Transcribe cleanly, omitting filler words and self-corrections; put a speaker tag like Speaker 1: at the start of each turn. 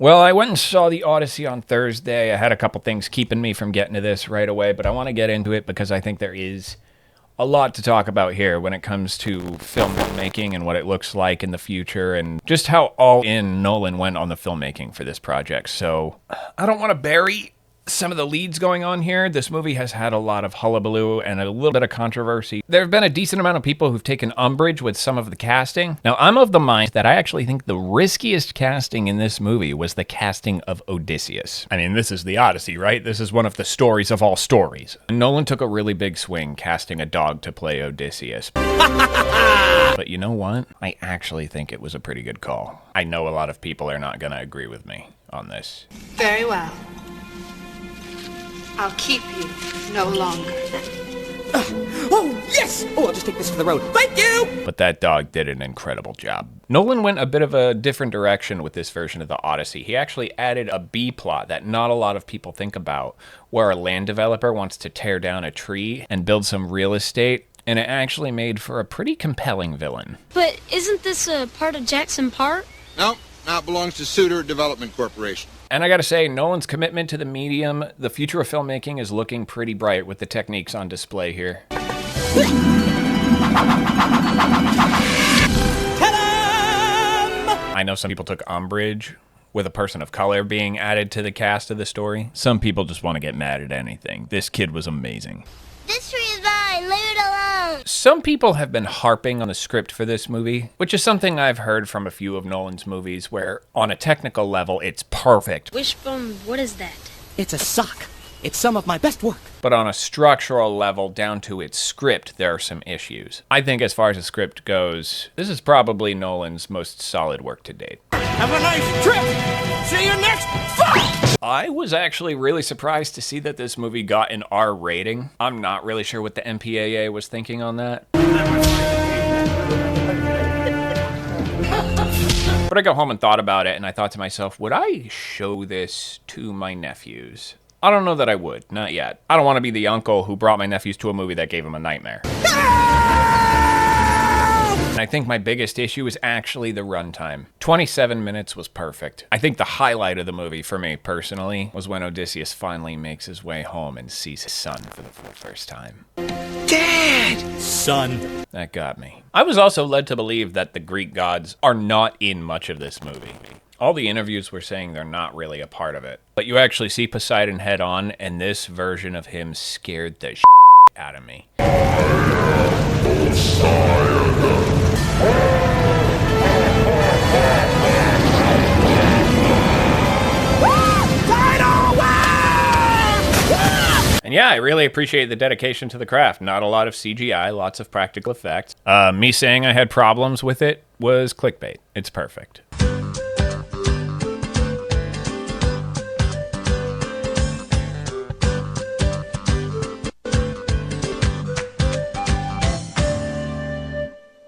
Speaker 1: Well, I went and saw the Odyssey on Thursday. I had a couple things keeping me from getting to this right away, but I want to get into it because I think there is a lot to talk about here when it comes to filmmaking and what it looks like in the future and just how all in Nolan went on the filmmaking for this project. So I don't want to bury some of the leads going on here. This movie has had a lot of hullabaloo and a little bit of controversy. There have been a decent amount of people who've taken umbrage with some of the casting. Now, I'm of the mind that I actually think the riskiest casting in this movie was the casting of Odysseus. I mean, this is the Odyssey, right? This is one of the stories of all stories. Nolan took a really big swing casting a dog to play Odysseus. But you know what? I actually think it was a pretty good call. I know a lot of people are not going to agree with me on this.
Speaker 2: Very well. I'll keep you no longer.
Speaker 3: Oh, yes! Oh, I'll just take this to the road. Thank you!
Speaker 1: But that dog did an incredible job. Nolan went a bit of a different direction with this version of the Odyssey. He actually added a B plot that not a lot of people think about, where a land developer wants to tear down a tree and build some real estate, and it actually made for a pretty compelling villain.
Speaker 4: But isn't this a part of Jackson Park?
Speaker 5: No, now it belongs to Suter Development Corporation.
Speaker 1: And I gotta say, Nolan's commitment to the medium, the future of filmmaking is looking pretty bright with the techniques on display here. I know some people took umbrage with a person of color being added to the cast of the story. Some people just want to get mad at anything. This kid was amazing.
Speaker 4: This tree is mine, leave it alone.
Speaker 1: Some people have been harping on the script for this movie, which is something I've heard from a few of Nolan's movies where, on a technical level, it's perfect.
Speaker 4: Wishbone, what is that?
Speaker 3: It's a sock. It's some of my best work.
Speaker 1: But on a structural level, down to its script, there are some issues. I think as far as the script goes, this is probably Nolan's most solid work to date.
Speaker 3: Have a nice trip! See you next fall!
Speaker 1: I was actually really surprised to see that this movie got an R rating. I'm not really sure what the MPAA was thinking on that. But I got home and thought about it, and I thought to myself, would I show this to my nephews? I don't know that I would, not yet. I don't want to be the uncle who brought my nephews to a movie that gave them a nightmare. And I think my biggest issue is actually the runtime. 27 minutes was perfect. I think the highlight of the movie for me personally was when Odysseus finally makes his way home and sees his son for the first time.
Speaker 3: Dad! Son.
Speaker 1: That got me. I was also led to believe that the Greek gods are not in much of this movie. All the interviews were saying they're not really a part of it. But you actually see Poseidon head on, and this version of him scared the out of me. And yeah, I really appreciate the dedication to the craft. Not a lot of CGI, lots of practical effects. Me saying I had problems with it was clickbait. It's perfect.